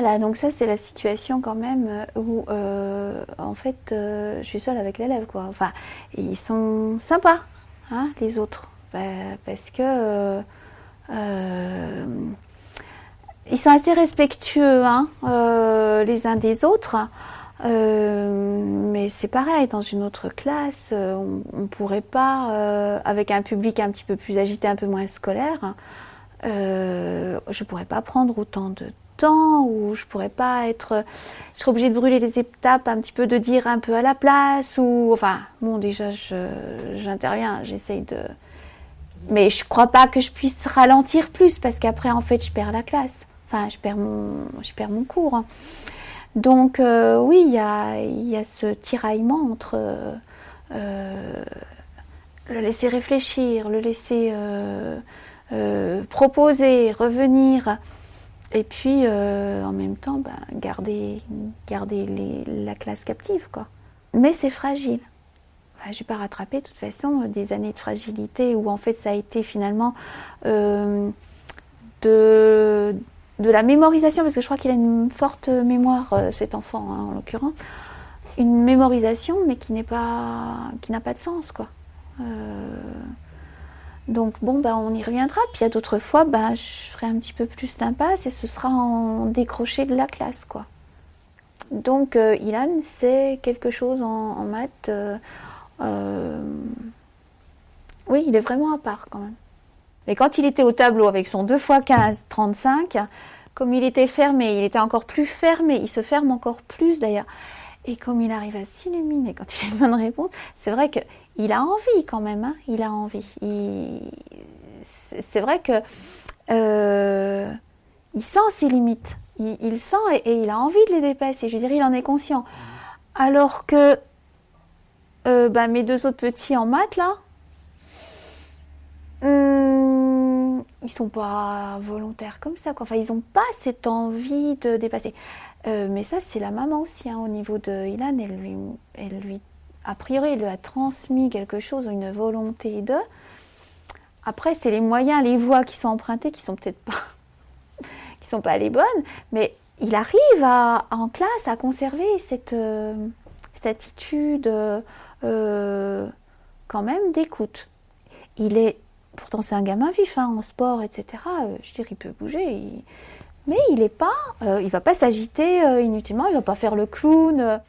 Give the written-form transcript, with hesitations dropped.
Voilà, donc ça c'est la situation quand même où en fait je suis seule avec l'élève quoi. Enfin, ils sont sympas, hein, les autres, parce que ils sont assez respectueux, hein, les uns des autres. Mais c'est pareil, dans une autre classe, on pourrait pas, avec un public un petit peu plus agité, un peu moins scolaire, je pourrais pas prendre autant de temps, ou je pourrais pas être, je serais obligée de brûler les étapes, un petit peu de dire un peu à la place, ou enfin, bon déjà j'interviens, j'essaye de, mais je crois pas que je puisse ralentir plus, parce qu'après en fait je perds la classe, enfin je perds mon cours. Donc oui, il y a ce tiraillement entre le laisser réfléchir, le laisser proposer, revenir, et puis en même temps garder la classe captive, quoi. Mais c'est fragile. Enfin, je n'ai pas rattrapé de toute façon des années de fragilité où en fait ça a été finalement de la mémorisation, parce que je crois qu'il a une forte mémoire, cet enfant, hein, en l'occurrence, une mémorisation mais qui n'a pas de sens, quoi. Donc bon, on y reviendra, puis il y a d'autres fois je ferai un petit peu plus d'impasse et ce sera en décroché de la classe, quoi. Donc Ilan, c'est quelque chose en maths, oui, il est vraiment à part quand même. Mais quand il était au tableau avec son 2 x 15, 35, comme il était fermé, il était encore plus fermé, il se ferme encore plus d'ailleurs. Et comme il arrive à s'illuminer quand il a une bonne réponse, c'est vrai qu'il a envie quand même, hein, il a envie. C'est vrai que il sent ses limites, il sent et il a envie de les dépasser, je veux dire, il en est conscient. Alors que mes 2 autres petits en maths, là, ils sont pas volontaires comme ça, quoi. Enfin, ils n'ont pas cette envie de dépasser. Mais ça, c'est la maman aussi, hein, au niveau de Ilan, elle lui, a priori, elle lui a transmis quelque chose, une volonté de. Après, c'est les moyens, les voies qui sont empruntées, qui sont peut-être pas, qui sont pas les bonnes, mais il arrive en classe à conserver cette attitude quand même d'écoute. Pourtant c'est un gamin vif, hein, en sport, etc. Je veux dire, il peut bouger, mais il va pas s'agiter inutilement, il va pas faire le clown.